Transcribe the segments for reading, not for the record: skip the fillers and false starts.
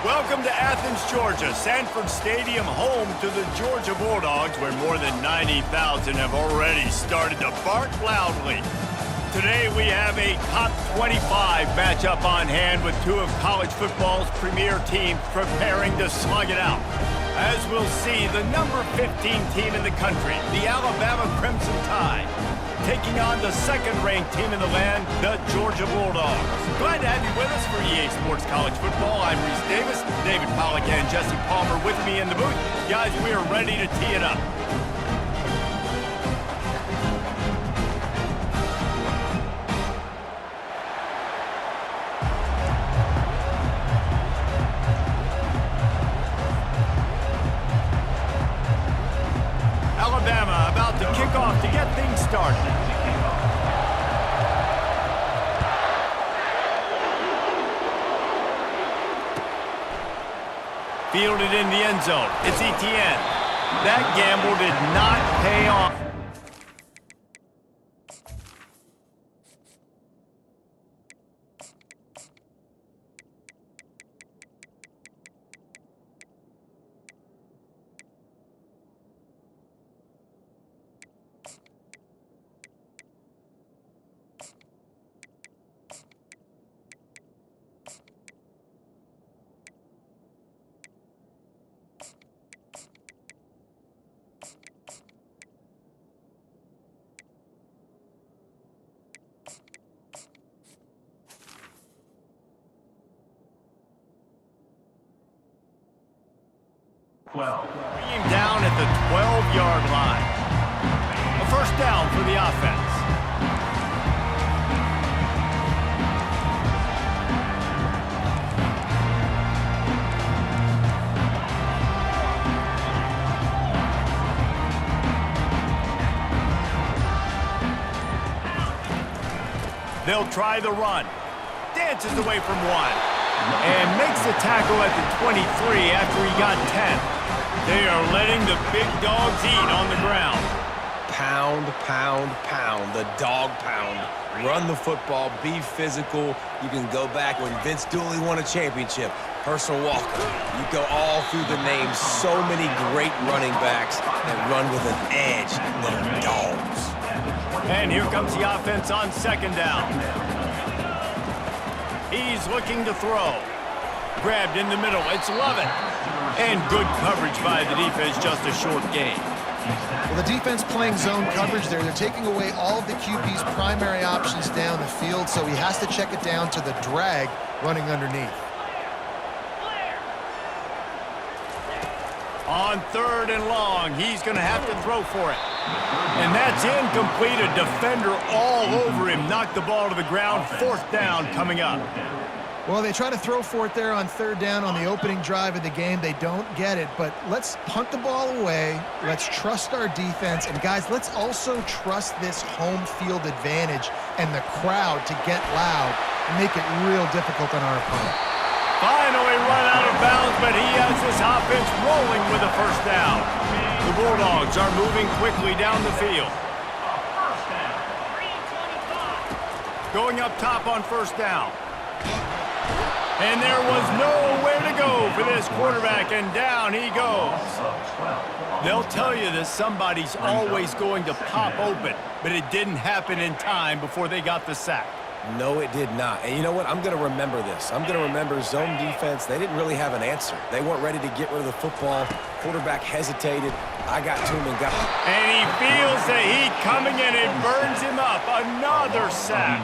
Welcome to Athens, Georgia, Sanford Stadium, home to the Georgia Bulldogs, where more than 90,000 have already started to bark loudly. Today we have a top 25 matchup on hand with two of college football's premier teams preparing to slug it out. As we'll see, the number 15 team in the country, the Alabama Crimson Tide, taking on the second-ranked team in the land, the Georgia Bulldogs. Glad to have you with us for EA Sports College Football. I'm Reese Davis, David Pollack and Jesse Palmer with me in the booth. Guys, we are ready to tee it up. Alabama about to kick off to get things started. Fielded in the end zone. It's Etienne. That gamble did not pay off. Being down at the 12-yard line. A first down for the offense. They'll try the run. Dances away from one. And makes the tackle at the 23 after he got 10. They are letting the big dogs eat on the ground. Pound, pound, pound. The dog pound. Run the football. Be physical. You can go back when Vince Dooley won a championship. Herschel Walker. You go all through the names. So many great running backs that run with an edge that are dogs. And here comes the offense on second down. He's looking to throw. Grabbed in the middle. It's Lovett. And good coverage by the defense, just a short gain. Well, the defense playing zone coverage there. They're taking away all of the QB's primary options down the field, so he has to check it down to the drag running underneath. On third and long, he's going to have to throw for it. And that's incomplete. A defender all over him. Knocked the ball to the ground. Fourth down coming up. Well, they try to throw for it there on third down on the opening drive of the game. They don't get it, but let's punt the ball away. Let's trust our defense. And, guys, let's also trust this home field advantage and the crowd to get loud and make it real difficult on our opponent. Finally run out of bounds, but he has this offense rolling with a first down. The Bulldogs are moving quickly down the field. Going up top on first down. And there was nowhere to go for this quarterback, and down he goes. They'll tell you that somebody's always going to pop open, but it didn't happen in time before they got the sack. No, it did not. And you know what? I'm going to remember this. I'm going to remember zone defense. They didn't really have an answer. They weren't ready to get rid of the football. Quarterback hesitated. I got to him and got him. And he feels the heat coming in and burns him up. Another sack.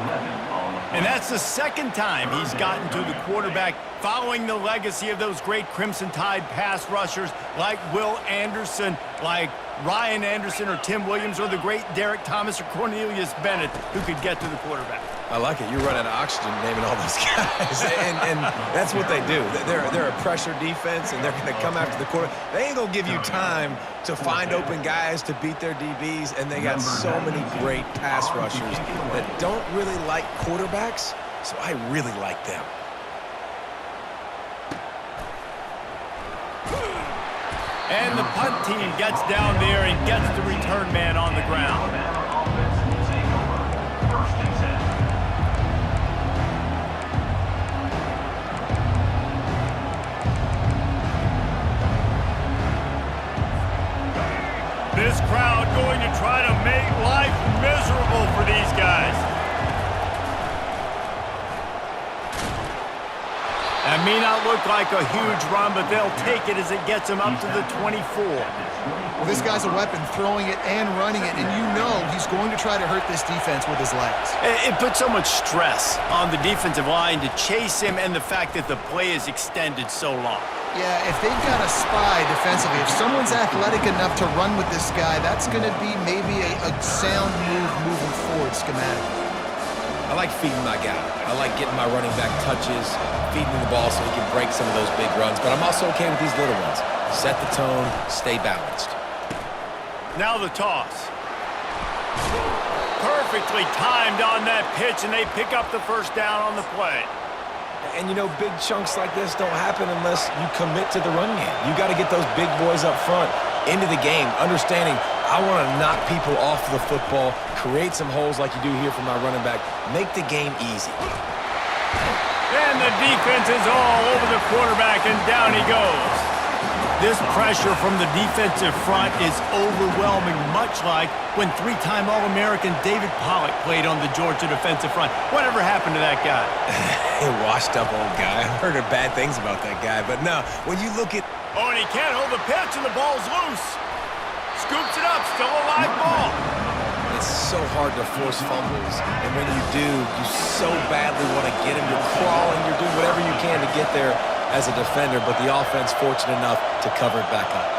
And that's the second time he's gotten to the quarterback, following the legacy of those great Crimson Tide pass rushers like Will Anderson, like Ryan Anderson or Tim Williams, or the great Derek Thomas or Cornelius Bennett, who could get to the quarterback. I like it. You're running oxygen naming all those guys. and that's what they do. They're a pressure defense, and they're going to come after the quarterback. They ain't going to give you time to find open guys to beat their DBs, and they got so many great pass rushers that don't really like quarterbacks, so I really like them. And the punt team gets down there and gets the return man on the ground. may not look like a huge run, but they'll take it as it gets them up to the 24. Well, this guy's a weapon, throwing it and running it, and you know he's going to try to hurt this defense with his legs. It puts so much stress on the defensive line to chase him, and the fact that the play is extended so long. Yeah, if they've got a spy defensively, if someone's athletic enough to run with this guy, that's going to be maybe a sound move moving forward schematically. I like feeding my guy. I like getting my running back touches, feeding him the ball so he can break some of those big runs, but I'm also okay with these little ones. Set the tone, stay balanced. Now the toss. Perfectly timed on that pitch, and they pick up the first down on the play. And, you know, big chunks like this don't happen unless you commit to the run game. You got to get those big boys up front into the game, understanding I want to knock people off the football, create some holes like you do here for my running back, make the game easy. And the defense is all over the quarterback, and down he goes. This pressure from the defensive front is overwhelming, much like when three-time All-American David Pollock played on the Georgia defensive front. Whatever happened to that guy? A washed-up old guy. I've heard bad things about that guy, but no, when you look at... Oh, and he can't hold the pitch, and the ball's loose. Scoops it up, still a live ball. It's so hard to force fumbles, and when you do, you so badly want to get him. You're crawling, you're doing whatever you can to get there as a defender, but the offense fortunate enough to cover it back up.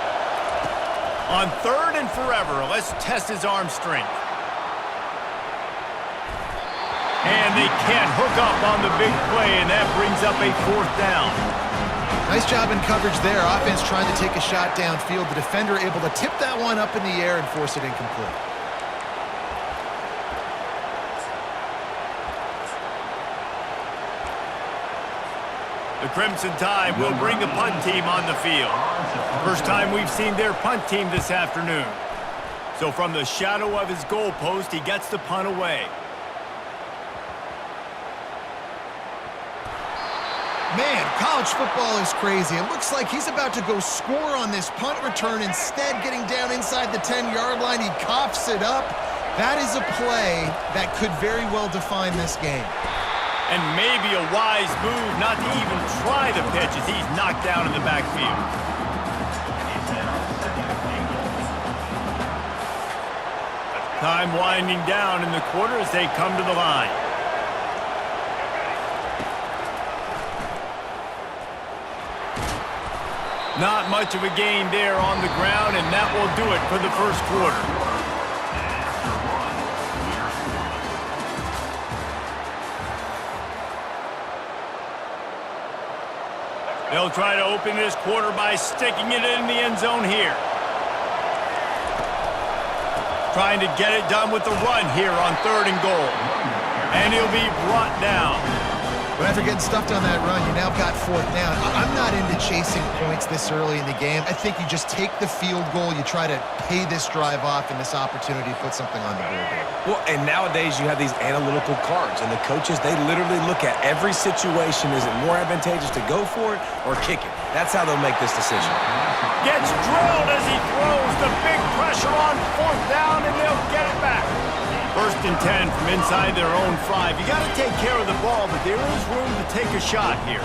On third and forever, let's test his arm strength. And they can't hook up on the big play, and that brings up a fourth down. Nice job in coverage there. Offense trying to take a shot downfield. The defender able to tip that one up in the air and force it incomplete. The Crimson Tide will bring the punt team on the field. First time we've seen their punt team this afternoon. So from the shadow of his goal post, he gets the punt away. Man, college football is crazy. It looks like he's about to go score on this punt return. Instead, getting down inside the 10-yard line, he coughs it up. That is a play that could very well define this game. And maybe a wise move not to even try the pitch as he's knocked down in the backfield. Time winding down in the quarter as they come to the line. Not much of a gain there on the ground, and that will do it for the first quarter. They'll try to open this quarter by sticking it in the end zone here. Trying to get it done with the run here on third and goal. And he'll be brought down. But after getting stuffed on that run, you now got fourth down. I'm not into chasing points this early in the game. I think you just take the field goal. You try to pay this drive off and this opportunity to put something on the board here. Well, and nowadays you have these analytical cards, and the coaches, they literally look at every situation. Is it more advantageous to go for it or kick it? That's how they'll make this decision. Gets drilled as he throws the big pressure on fourth down, and they'll get it back. First and 10 from inside their own 5. You got to take care of the ball, but there is room to take a shot here.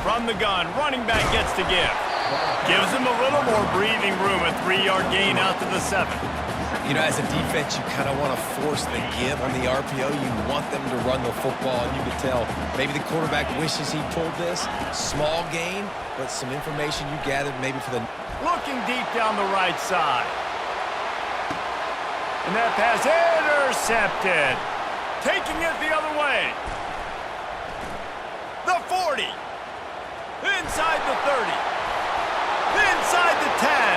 From the gun, running back gets to give. Gives him a little more breathing room, a 3-yard gain out to the 7. You know, as a defense, you kind of want to force the give on the RPO. You want them to run the football, and you can tell maybe the quarterback wishes he pulled this. Small gain, but some information you gathered maybe for the... Looking deep down the right side. And that pass intercepted. Taking it the other way. The 40. Inside the 30. Inside the 10.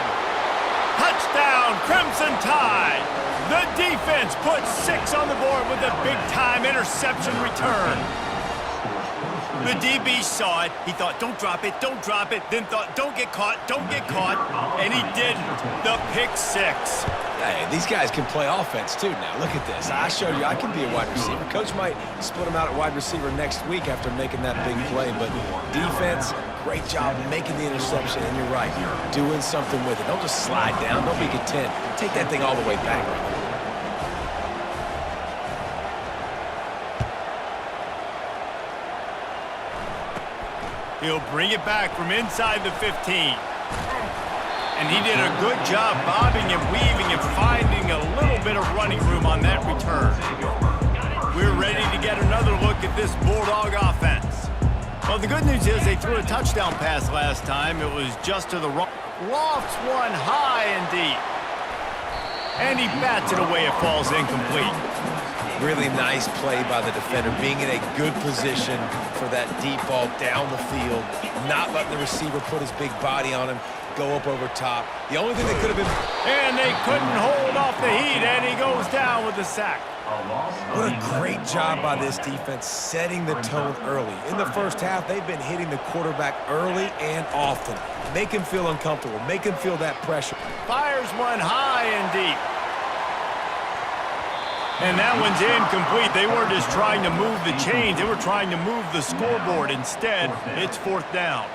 Touchdown, Crimson Tide. The defense puts 6 on the board with a big-time interception return. The DB saw it. He thought, don't drop it, don't drop it. Then thought, don't get caught, don't get caught. And he didn't. The pick 6. Hey, these guys can play offense, too, now. Look at this. I showed you I can be a wide receiver. Coach might split him out at wide receiver next week after making that big play. But defense, great job making the interception. And you're right, doing something with it. Don't just slide down. Don't be content. Take that thing all the way back. He'll bring it back from inside the 15. And he did a good job bobbing and weaving and finding a little bit of running room on that return. We're ready to get another look at this Bulldog offense. Well, the good news is they threw a touchdown pass last time. It was just to the wrong. Lofts one high and deep. And he bats it away. It falls incomplete. Really nice play by the defender, being in a good position for that deep ball down the field, not letting the receiver put his big body on him, go up over top. The only thing that could have been... And they couldn't hold off the heat, and he goes down with the sack. What a great job by this defense setting the tone early. In the first half, they've been hitting the quarterback early and often. Make him feel uncomfortable. Make him feel that pressure. Fires one high and deep. And that one's incomplete. They weren't just trying to move the chains. They were trying to move the scoreboard. Instead, it's 4th down.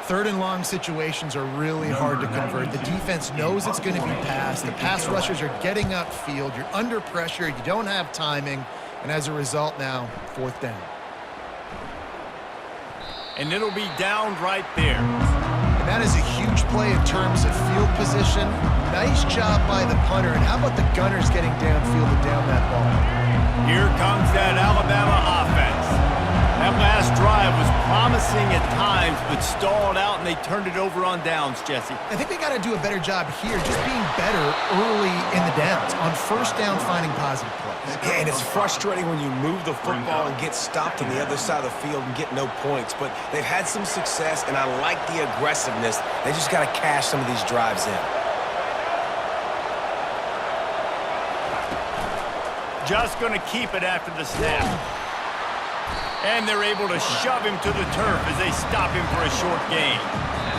3rd and long situations are really hard to convert. The defense knows it's going to be passed. The pass rushers are getting upfield. You're under pressure. You don't have timing. And as a result now, 4th down. And it'll be down right there. And that is a huge play in terms of field position. Nice job by the punter. And how about the gunners getting downfield to down that ball? Here comes that Alabama offense. That last drive was promising at times, but stalled out, and they turned it over on downs, Jesse. I think they got to do a better job here, just being better early in the downs. On 1st down, finding positive plays. Yeah, and it's frustrating when you move the football and get stopped on the other side of the field and get no points. But they've had some success, and I like the aggressiveness. They just got to cash some of these drives in. Just going to keep it after the snap. And they're able to shove him to the turf as they stop him for a short gain.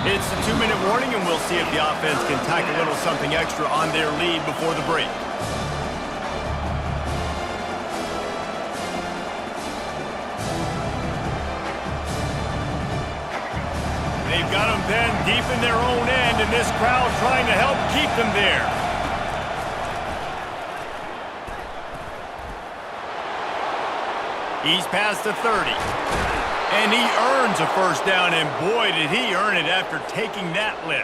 It's the 2-minute warning, and we'll see if the offense can tack a little something extra on their lead before the break. They've got them then deep in their own end, and this crowd trying to help keep them there. He's past the 30. And he earns a 1st down, and boy, did he earn it after taking that lick.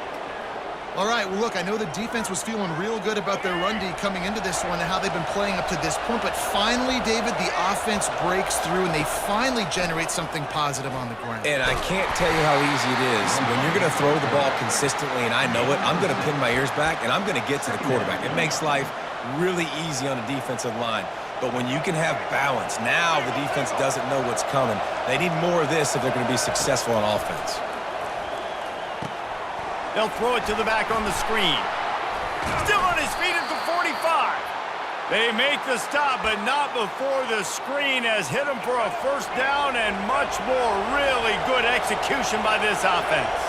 All right, well, look, I know the defense was feeling real good about their run D coming into this one and how they've been playing up to this point, but finally, David, the offense breaks through, and they finally generate something positive on the ground. And I can't tell you how easy it is. When you're going to throw the ball consistently, and I know it, I'm going to pin my ears back, and I'm going to get to the quarterback. It makes life really easy on a defensive line. But when you can have balance, now the defense doesn't know what's coming. They need more of this if they're going to be successful on offense. They'll throw it to the back on the screen. Still on his feet at the 45. They make the stop, but not before the screen has hit him for a 1st down and much more. Really good execution by this offense.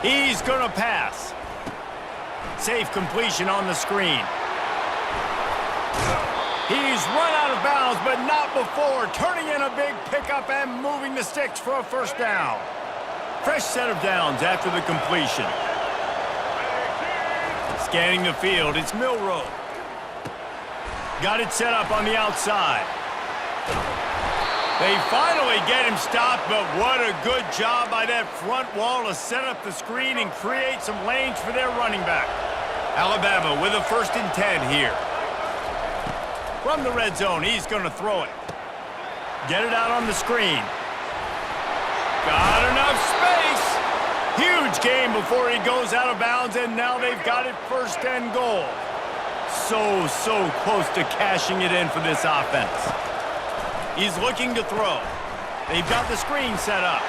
He's going to pass. Safe completion on the screen. He's run out of bounds, but not before turning in a big pickup and moving the sticks for a 1st down. Fresh set of downs after the completion. Scanning the field, it's Milroe. Got it set up on the outside. They finally get him stopped, but what a good job by that front wall to set up the screen and create some lanes for their running back. Alabama with a 1st and 10 here. From the red zone, he's going to throw it. Get it out on the screen. Got enough space. Huge gain before he goes out of bounds, and now they've got it 1st and goal. So close to cashing it in for this offense. He's looking to throw. They've got the screen set up.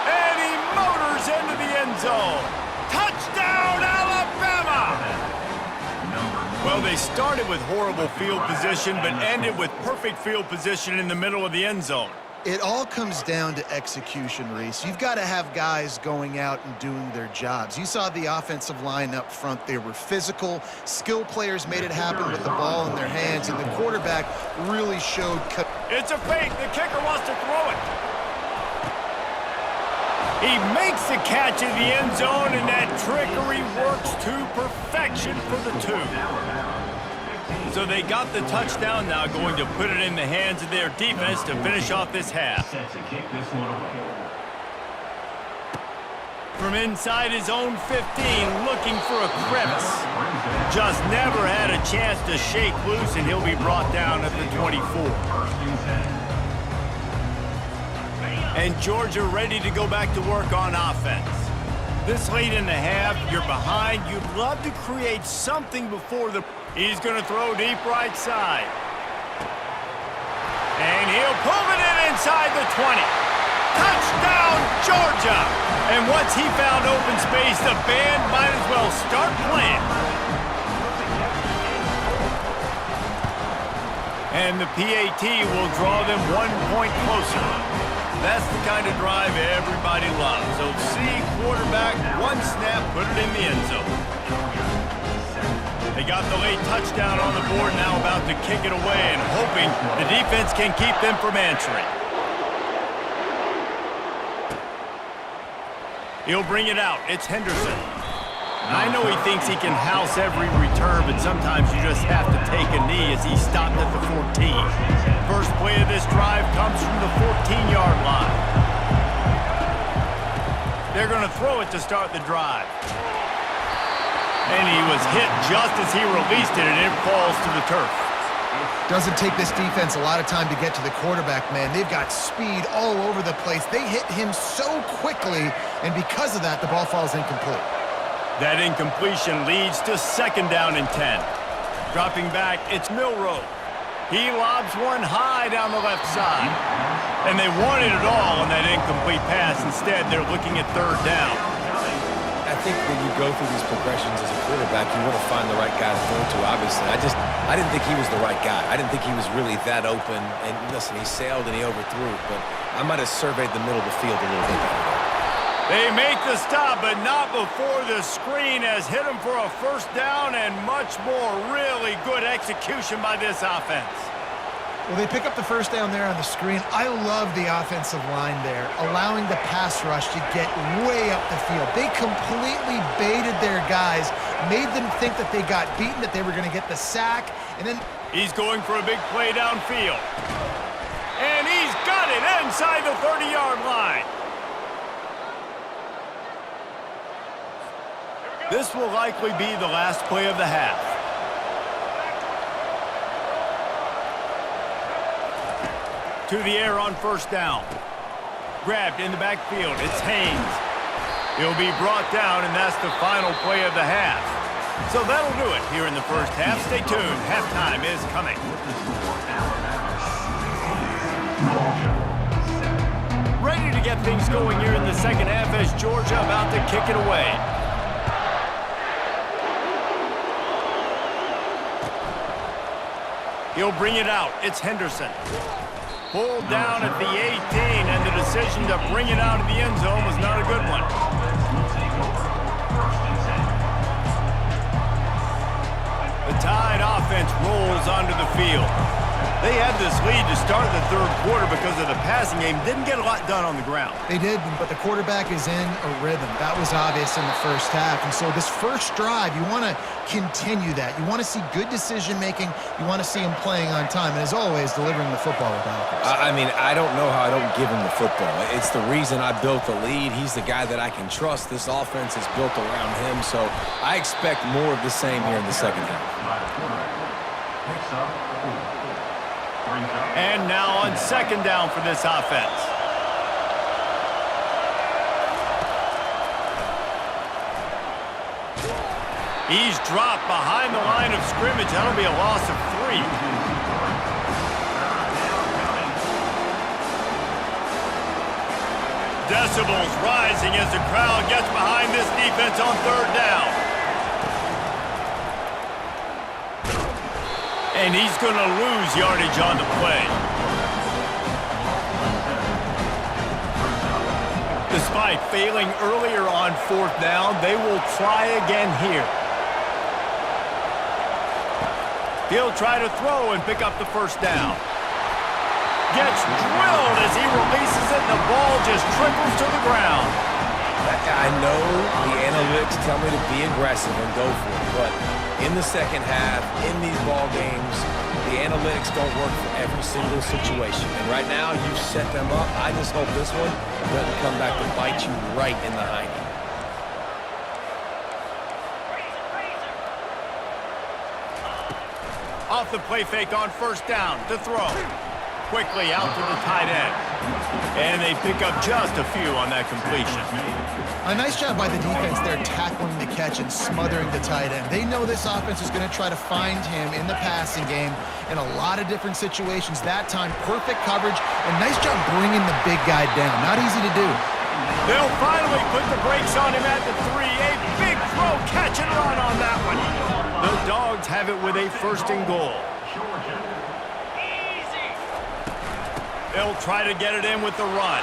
And he motors into the end zone. Touchdown, Alabama! Well, they started with horrible field position, but ended with perfect field position in the middle of the end zone. It all comes down to execution, Reese. You've got to have guys going out and doing their jobs. You saw the offensive line up front. They were physical. Skill players made it happen with the ball in their hands, and the quarterback really showed... It's a fake. The kicker wants to throw it. He makes the catch in the end zone, and that trickery works to perfection for the 2. So they got the touchdown, now going to put it in the hands of their defense to finish off this half. From inside his own 15, looking for a crevice. Just never had a chance to shake loose, and he'll be brought down at the 24. And Georgia ready to go back to work on offense. This late in the half, you're behind. You'd love to create something before the... He's going to throw deep right side. And he'll pull it in inside the 20. Touchdown, Georgia! And once he found open space, the band might as well start playing. And the PAT will draw them 1 point closer. That's the kind of drive everybody loves. So see quarterback, one snap, put it in the end zone. They got the late touchdown on the board, now about to kick it away and hoping the defense can keep them from answering. He'll bring it out. It's Henderson. I know he thinks he can house every return, but sometimes you just have to take a knee as he stopped at the 14. First play of this drive comes from the 14-yard line. They're going to throw it to start the drive. And he was hit just as he released it, and it falls to the turf. Doesn't take this defense a lot of time to get to the quarterback, man. They've got speed all over the place. They hit him so quickly, and because of that, the ball falls incomplete. That incompletion leads to 2nd down and 10. Dropping back, it's Milroe. He lobs one high down the left side. And they wanted it all on that incomplete pass. Instead, they're looking at 3rd down. I think when you go through these progressions as a quarterback, you want to find the right guy to throw to, obviously. I didn't think he was the right guy. I didn't think he was really that open. And listen, he sailed and he overthrew it, but I might have surveyed the middle of the field a little bit better. They make the stop, but not before the screen has hit him for a 1st down and much more. Really good execution by this offense. Well, they pick up the 1st down there on the screen. I love the offensive line there, allowing the pass rush to get way up the field. They completely baited their guys, made them think that they got beaten, that they were going to get the sack, and then... He's going for a big play downfield. And he's got it inside the 30-yard line. This will likely be the last play of the half. To the air on 1st down. Grabbed in the backfield. It's Haynes. He'll be brought down, and that's the final play of the half. So that'll do it here in the 1st half. Stay tuned. Halftime is coming. Ready to get things going here in the 2nd half as Georgia about to kick it away. He'll bring it out. It's Henderson. Pulled down at the 18, and the decision to bring it out of the end zone was not a good one. The Tide offense rolls onto the field. They had this lead to start the 3rd quarter because of the passing game. Didn't get a lot done on the ground. They did, but the quarterback is in a rhythm. That was obvious in the 1st half. And so this 1st drive, you want to continue that. You want to see good decision-making. You want to see him playing on time. And as always, delivering the football with accuracy. I mean, I don't know how I don't give him the football. It's the reason I built the lead. He's the guy that I can trust. This offense is built around him. So I expect more of the same here in the 2nd half. And now on 2nd down for this offense. He's dropped behind the line of scrimmage. That'll be a loss of 3. Decibels rising as the crowd gets behind this defense on 3rd down. And he's going to lose yardage on the play. Despite failing earlier on 4th down, they will try again here. He'll try to throw and pick up the 1st down. Gets drilled as he releases it, and the ball just trickles to the ground. I know the analytics tell me to be aggressive and go for it, but in the 2nd half, in these ball games, the analytics don't work for every single situation. And right now, you've set them up. I just hope this one doesn't come back to bite you right in the hiney. Off the play fake on first down to throw. Quickly out to the tight end. And they pick up just a few on that completion. A nice job by the defense there tackling the catch and smothering the tight end. They know this offense is going to try to find him in the passing game in a lot of different situations. That time, perfect coverage and nice job bringing the big guy down. Not easy to do. They'll finally put the brakes on him at the 3. A big throw, catch and run on that one. The Dogs have it with a 1st and goal. They'll try to get it in with the run.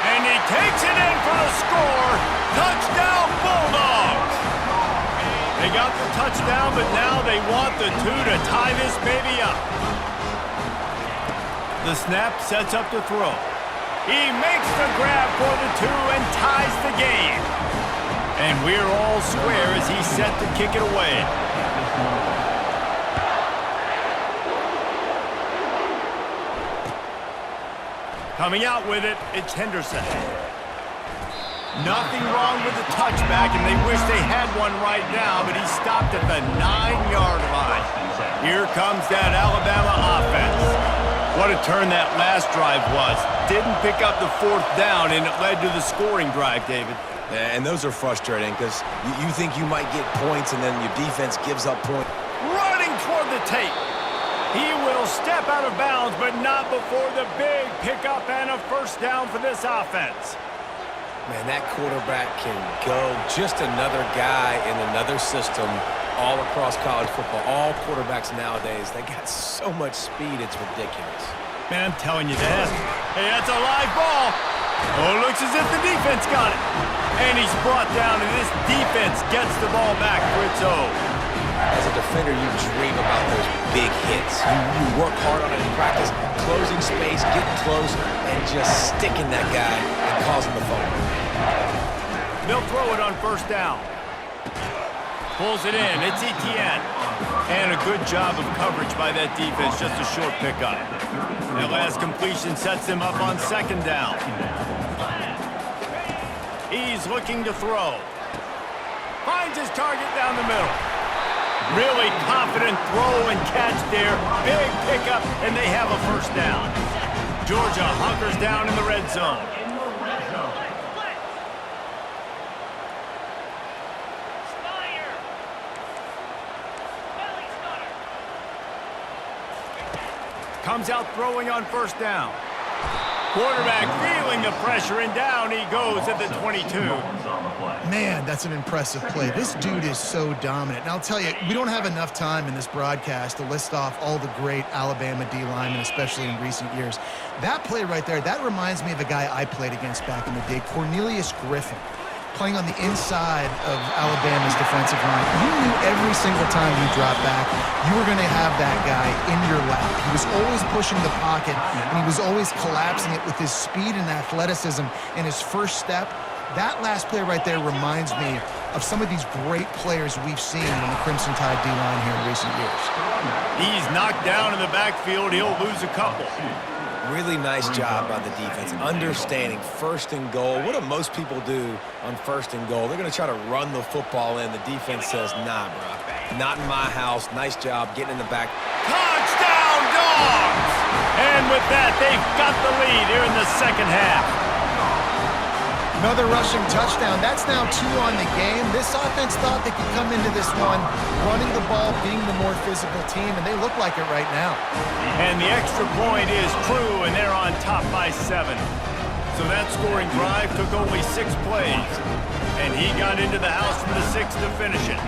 And he takes it in for the score. Touchdown, Bulldogs! They got the touchdown, but now they want the 2 to tie this baby up. The snap sets up the throw. He makes the grab for the 2 and ties the game. And we're all square as he's set to kick it away. Coming out with it, it's Henderson. Nothing wrong with the touchback, and they wish they had one right now, but he stopped at the 9-yard line. Here comes that Alabama offense. What a turn that last drive was. Didn't pick up the 4th down, and it led to the scoring drive, David. And those are frustrating because you think you might get points, and then your defense gives up points. Running toward the tape. He will step out of bounds, but not before the big pickup and a 1st down for this offense. Man, that quarterback can go. Just another guy in another system all across college football. All quarterbacks nowadays, they got so much speed, it's ridiculous. Man, I'm telling you that. Hey, that's a live ball. Oh, it looks as if the defense got it. And he's brought down, and this defense gets the ball back for its own. As a defender, you dream about those big hits. You work hard on it in practice, closing space, getting close, and just sticking that guy and causing the fumble. They'll throw it on 1st down. Pulls it in. It's Etienne. And a good job of coverage by that defense. Just a short pickup. That last completion sets him up on 2nd down. He's looking to throw. Finds his target down the middle. Really confident throw and catch there. Big pickup, and they have a 1st down. Georgia hunkers down in the red zone. Comes out throwing on 1st down. Quarterback feeling the pressure, and down he goes at the 22. Man, that's an impressive play. This dude is so dominant. And I'll tell you, we don't have enough time in this broadcast to list off all the great Alabama D linemen, especially in recent years. That play right there, that reminds me of a guy I played against back in the day, Cornelius Griffin, playing on the inside of Alabama's defensive line. You knew every single time you dropped back, you were going to have that guy in your lap. He was always pushing the pocket, and he was always collapsing it with his speed and athleticism and his first step. That last play right there reminds me of some of these great players we've seen on the Crimson Tide D-line here in recent years. He's knocked down in the backfield. He'll lose a couple. Really nice job by the defense, understanding 1st and goal. What do most people do on 1st and goal? They're going to try to run the football in. The defense says, nah, bro, not in my house. Nice job getting in the back. Touchdown, Dogs! And with that, they've got the lead here in the 2nd half. Another rushing touchdown. That's now 2 on the game. This offense thought they could come into this one running the ball, being the more physical team, and they look like it right now. And the extra point is true, and they're on top by 7. So that scoring drive took only 6 plays, and he got into the house from the 6 to finish it.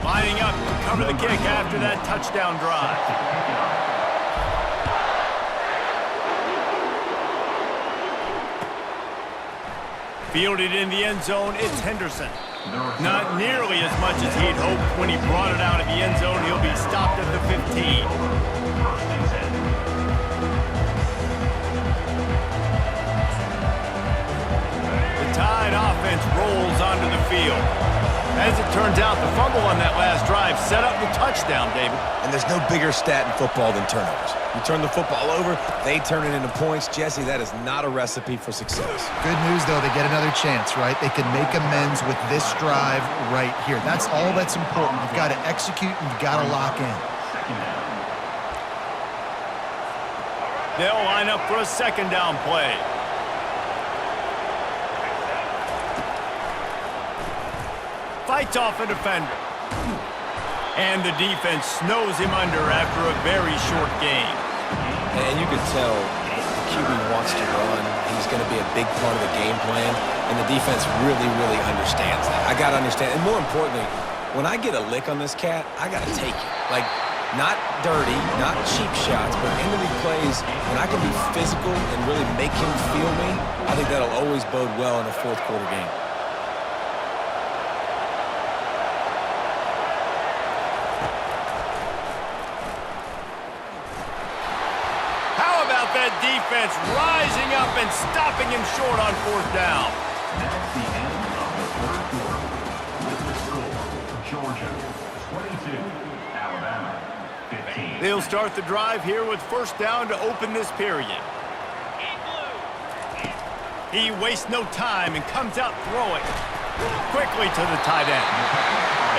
Lining up to cover the kick after that touchdown drive. Fielded in the end zone, it's Henderson. Not nearly as much as he'd hoped when he brought it out of the end zone. He'll be stopped at the 15. The Tide offense rolls onto the field. As it turns out, the fumble on that last drive set up the touchdown, David. And there's no bigger stat in football than turnovers. You turn the football over, they turn it into points. Jesse, that is not a recipe for success. Good news, though, they get another chance, right? They can make amends with this drive right here. That's all that's important. You've got to execute and you've got to lock in. They'll line up for a second down play. Fights off a defender. And the defense snows him under after a very short game. And you can tell the QB wants to run. He's going to be a big part of the game plan. And the defense really, really understands that. I got to understand. And more importantly, when I get a lick on this cat, I got to take it. Like, not dirty, not cheap shots, but end of the plays, when I can be physical and really make him feel me, I think that'll always bode well in a fourth quarter game. Defense rising up and stopping him short on fourth down. That's the end of the third quarter. With the score, Georgia 22, Alabama 15. They'll start the drive here with first down to open this period. He wastes no time and comes out throwing quickly to the tight end.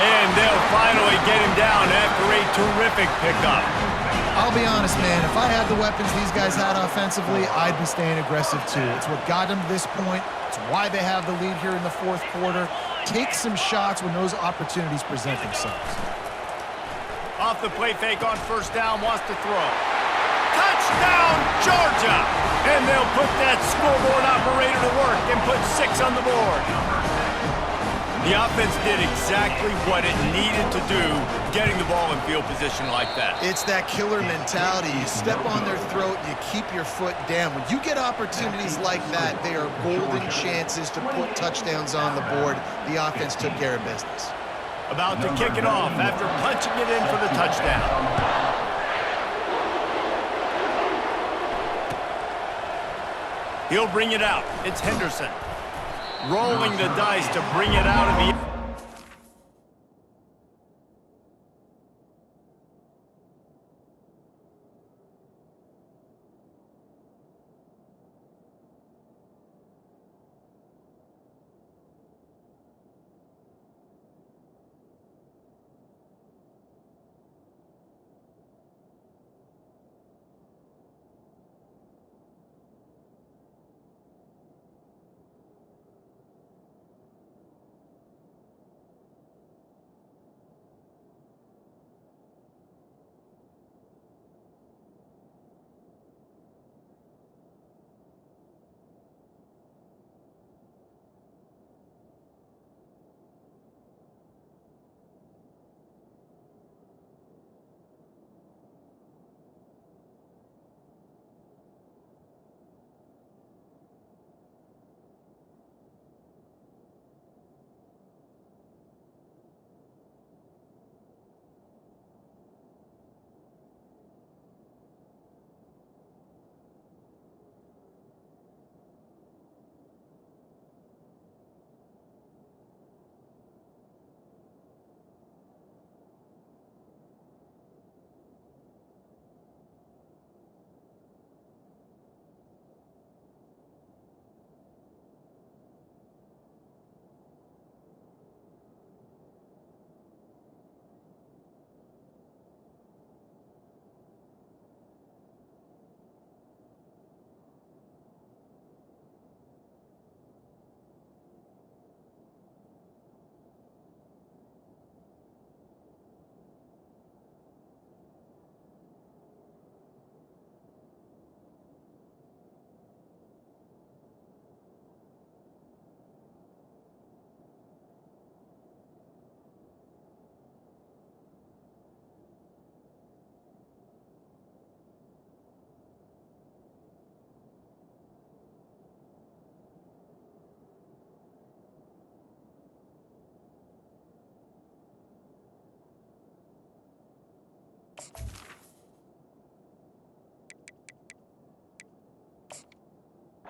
And they'll finally get him down after a terrific pickup. I'll be honest, man, if I had the weapons these guys had offensively, I'd be staying aggressive too. It's what got them to this point. It's why they have the lead here in the fourth quarter. Take some shots when those opportunities present themselves. Off the play fake on first down, wants to throw. Touchdown, Georgia! And they'll put that scoreboard operator to work and put 6 on the board. The offense did exactly what it needed to do, getting the ball in field position like that. It's that killer mentality. You step on their throat, you keep your foot down. When you get opportunities like that, they are golden chances to put touchdowns on the board. The offense took care of business. About to kick it off after punching it in for the touchdown. He'll bring it out. It's Henderson. Rolling the dice to bring it out of the...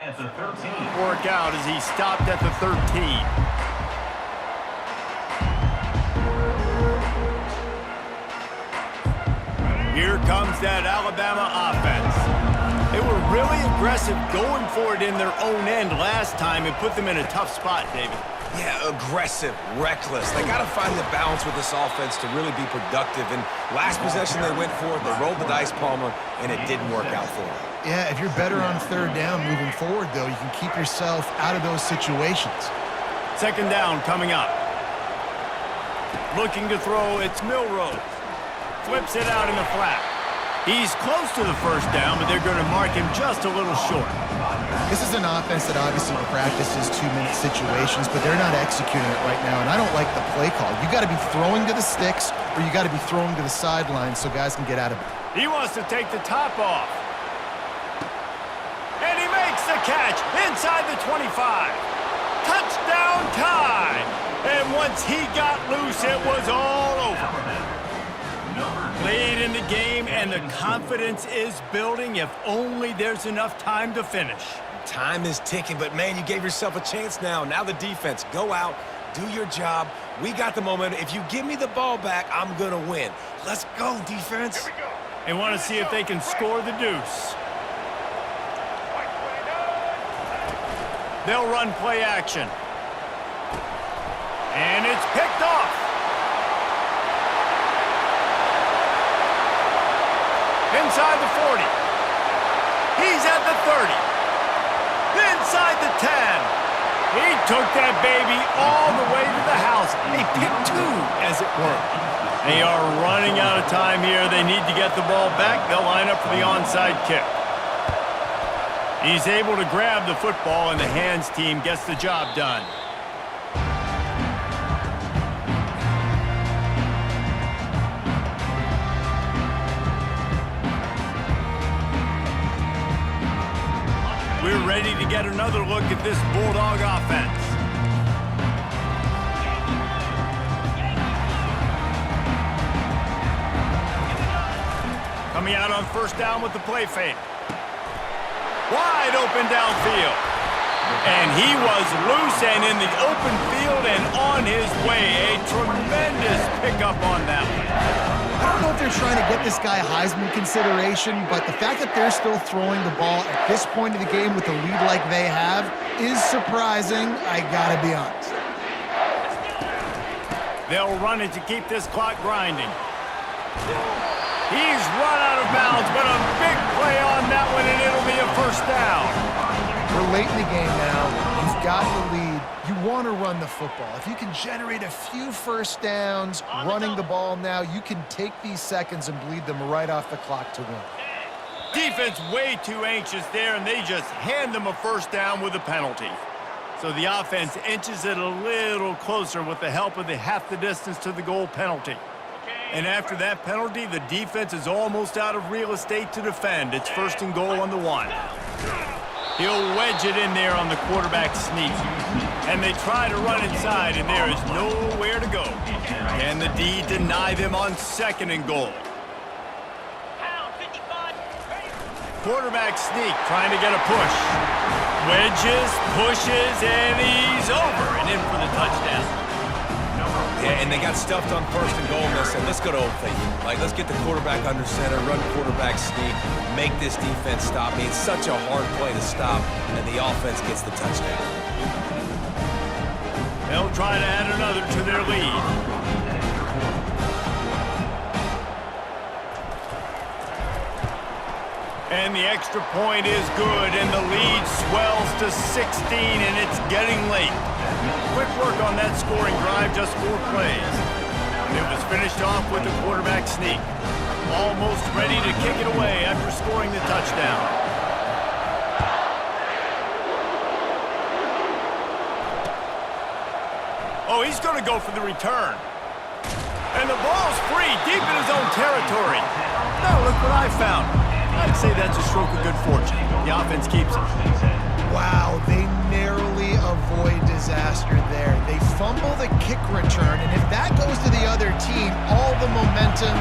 At the 13. Work out as he stopped at the 13. Here comes that Alabama offense. They were really aggressive going for it in their own end last time and put them in a tough spot, David. Yeah, aggressive, reckless. They got to find the balance with this offense to really be productive. And last possession they went for it, they rolled the dice, Palmer, and it didn't work out for them. Yeah, if you're better on third down moving forward, though, you can keep yourself out of those situations. Second down coming up. Looking to throw, it's Milroe. Flips it out in the flat. He's close to the first down, but they're going to mark him just a little short. This is an offense that obviously practices 2-minute situations, but they're not executing it right now, and I don't like the play call. You got to be throwing to the sticks, or you got to be throwing to the sidelines so guys can get out of it. He wants to take the top off. And he makes the catch inside the 25. Touchdown time! And once he got loose, it was all over. Late in the game, and the confidence is building if only there's enough time to finish. Time is ticking, but, man, you gave yourself a chance now. Now the defense, go out, do your job. We got the momentum. If you give me the ball back, I'm going to win. Let's go, defense. Here we go. They want to see if they can score the deuce. They'll run play action. And it's picked off. Inside the 40. He's at the 30. Inside the 10. He took that baby all the way to the house. They picked two, as it were. They are running out of time here. They need to get the ball back. They'll line up for the onside kick. He's able to grab the football, and the hands team gets the job done. We're ready to get another look at this Bulldog offense. Coming out on first down with the play fake. Wide open downfield. And he was loose and in the open field and on his way. A tremendous pickup on that one. I don't know if they're trying to get this guy Heisman consideration, but the fact that they're still throwing the ball at this point of the game with a lead like they have is surprising, I gotta be honest. They'll run it to keep this clock grinding. He's run out of bounds, but a big play on that one, and it'll be a first down. We're late in the game now. You've got the lead. You want to run the football. If you can generate a few first downs running the ball now, you can take these seconds and bleed them right off the clock to win. Defense way too anxious there, and they just hand them a first down with a penalty. So the offense inches it a little closer with the help of the half the distance to the goal penalty. And after that penalty, the defense is almost out of real estate to defend. It's first and goal on the 1. He'll wedge it in there on the quarterback sneak. And they try to run inside, and there is nowhere to go. Can the D deny them on second and goal? Quarterback sneak, trying to get a push. Wedges, pushes, and he's over and in for the touchdown. Yeah, and they got stuffed on first and goal in this, and let's go to old thinking. Like, let's get the quarterback under center, run quarterback sneak, make this defense stop me. It's such a hard play to stop, and the offense gets the touchdown. They'll try to add another to their lead. And the extra point is good, and the lead swells to 16, and it's getting late. Quick work on that scoring drive, just 4 plays. And it was finished off with the quarterback sneak. Almost ready to kick it away after scoring the touchdown. Oh, he's going to go for the return. And the ball's free, deep in his own territory. Now look what I found. I'd say that's a stroke of good fortune. The offense keeps it. Wow, they narrowly avoid disaster there. They fumble the kick return, and if that goes to the other team, all the momentum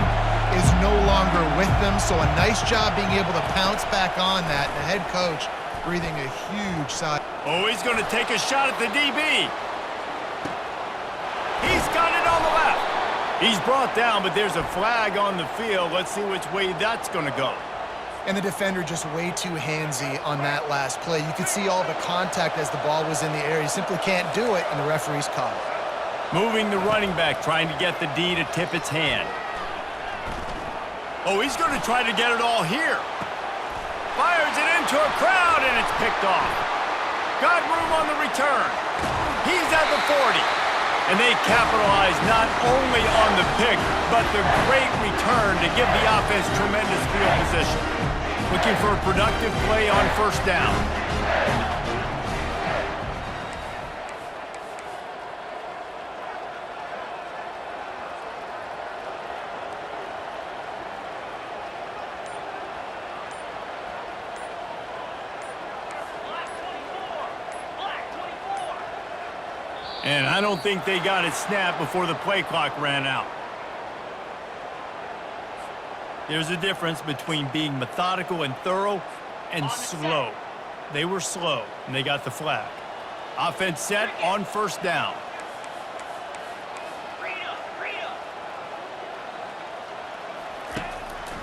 is no longer with them. So a nice job being able to pounce back on that. The head coach breathing a huge sigh. Oh, he's going to take a shot at the DB. He's got it on the left. He's brought down, but there's a flag on the field. Let's see which way that's going to go. And the defender just way too handsy on that last play. You could see all the contact as the ball was in the air. He simply can't do it, and the referee's caught it. Moving the running back, trying to get the D to tip its hand. Oh, he's going to try to get it all here. Fires it into a crowd, and it's picked off. Got room on the return. He's at the 40. And they capitalize not only on the pick, but the great return to give the offense tremendous field position. Looking for a productive play on first down. And I don't think they got it snapped before the play clock ran out. There's a difference between being methodical and thorough and slow. They were slow, and they got the flag. Offense set on first down.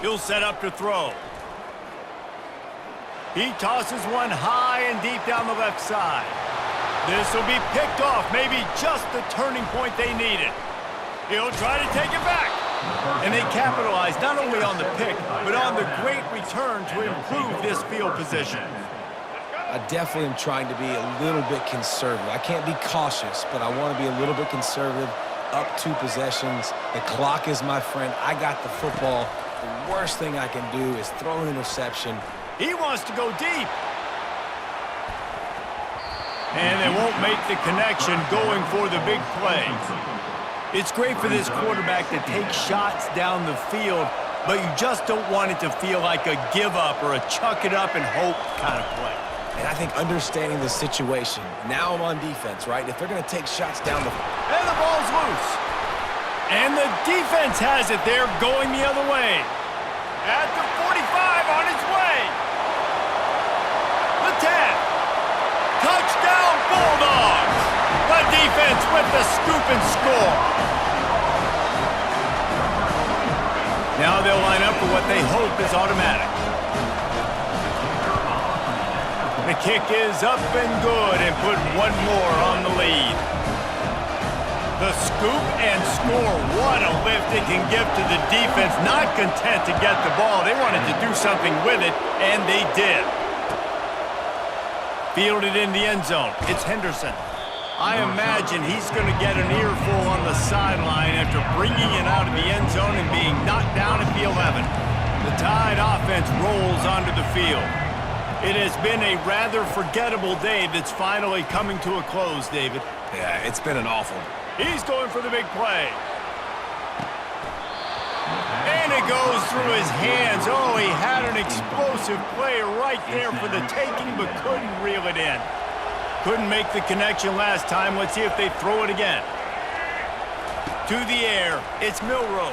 He'll set up to throw. He tosses one high and deep down the left side. This will be picked off, maybe just the turning point they needed. He'll try to take it back. And they capitalize not only on the pick, but on the great return to improve this field position. I definitely am trying to be a little bit conservative. I can't be cautious, but I want to be a little bit conservative. Up 2 possessions. The clock is my friend. I got the football. The worst thing I can do is throw an interception. He wants to go deep. And they won't make the connection going for the big play. It's great for this quarterback to take shots down the field, but you just don't want it to feel like a give-up or a chuck-it-up and hope kind of play. And I think understanding the situation, now I'm on defense, right? If they're going to take shots down the... And the ball's loose. And the defense has it there going the other way. At the 45 on its way. The 10. Touchdown, Bulldogs! The defense with the scoop and score. Now they'll line up for what they hope is automatic. The kick is up and good and put one more on the lead. The scoop and score. What a lift it can give to the defense. Not content to get the ball. They wanted to do something with it, and they did. Fielded in the end zone. It's Henderson. I imagine he's going to get an earful on the sideline after bringing it out of the end zone and being knocked down at the 11. The Tide offense rolls onto the field. It has been a rather forgettable day that's finally coming to a close, David. Yeah, it's been an awful. He's going for the big play. And it goes through his hands. Oh, he had an explosive play right there for the taking, but couldn't reel it in. Couldn't make the connection last time. Let's see if they throw it again. To the air, it's Milroe.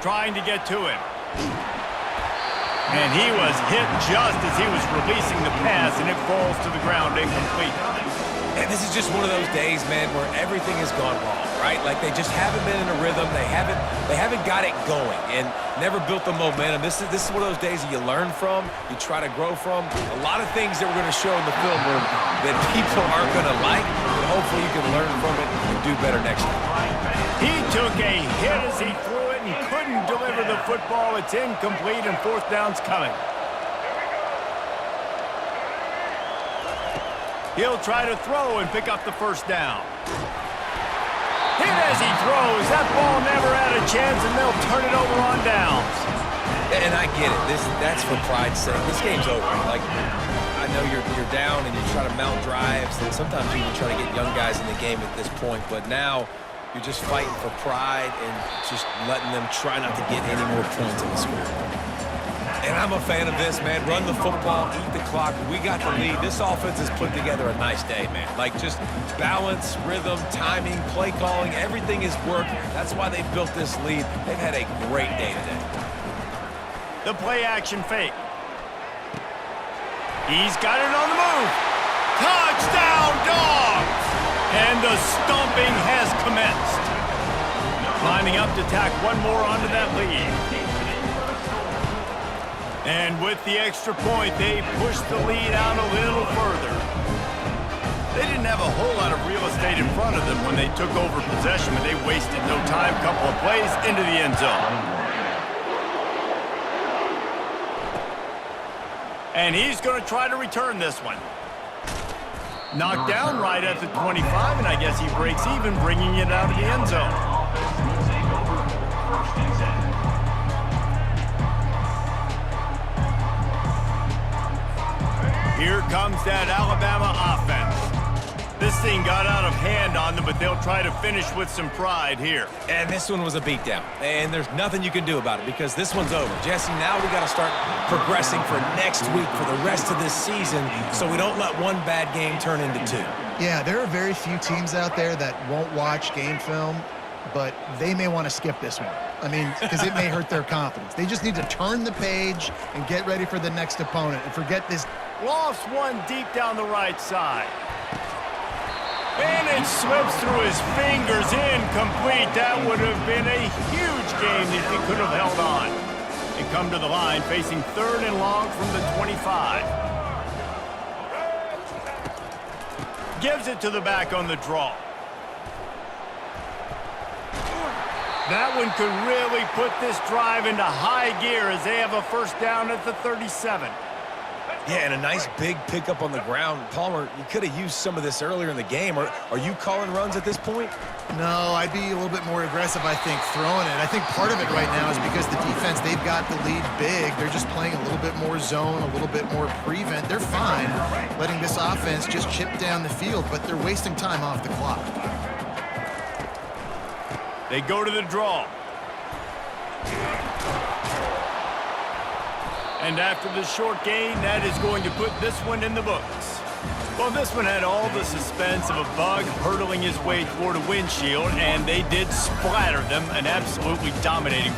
Trying to get to him. And he was hit just as he was releasing the pass, and it falls to the ground incomplete. And this is just one of those days, man, where everything has gone wrong, right? Like they just haven't been in a rhythm. They haven't got it going and never built the momentum. This is one of those days that you learn from, you try to grow from. A lot of things that we're going to show in the film room that people aren't going to like, but hopefully you can learn from it and do better next time. He took a hit as he threw it and couldn't deliver the football. It's incomplete and fourth down's coming. He'll try to throw and pick up the first down. Hit as he throws. That ball never had a chance, and they'll turn it over on downs. And I get it. That's for pride's sake. This game's over. Like, I know you're down and you try to mount drives, and sometimes you even try to get young guys in the game at this point. But now you're just fighting for pride and just letting them try not to get any more points in the score. And I'm a fan of this, man. Run the football, eat the clock. We got the lead. This offense has put together a nice day, man. Like, just balance, rhythm, timing, play calling, everything has worked. That's why they built this lead. They've had a great day today. The play-action fake. He's got it on the move. Touchdown, Dogs! And the stomping has commenced. Lining up to tack one more onto that lead. And with the extra point, they pushed the lead out a little further. They didn't have a whole lot of real estate in front of them when they took over possession, but they wasted no time. Couple of plays into the end zone. And he's going to try to return this one. Knocked down right at the 25, and I guess he breaks even, bringing it out of the end zone. Here comes that Alabama offense. This thing got out of hand on them, but they'll try to finish with some pride here. And this one was a beatdown. And there's nothing you can do about it because this one's over. Jesse, now we got to start progressing for next week for the rest of this season so we don't let one bad game turn into two. Yeah, there are very few teams out there that won't watch game film, but they may want to skip this one. I mean, because it may hurt their confidence. They just need to turn the page and get ready for the next opponent and forget this. Lofts one deep down the right side. And it slips through his fingers, incomplete. That would have been a huge game if he could have held on. They come to the line facing 3rd and long from the 25. Gives it to the back on the draw. That one could really put this drive into high gear as they have a first down at the 37. Yeah, and a nice big pickup on the ground. Palmer, you could have used some of this earlier in the game. Are you calling runs at this point? No, I'd be a little bit more aggressive, I think, throwing it. I think part of it right now is because the defense, they've got the lead big. They're just playing a little bit more zone, a little bit more prevent. They're fine letting this offense just chip down the field, but they're wasting time off the clock. They go to the draw. And after the short gain, that is going to put this one in the books. Well, this one had all the suspense of a bug hurtling his way toward a windshield, and they did splatter them, an absolutely dominating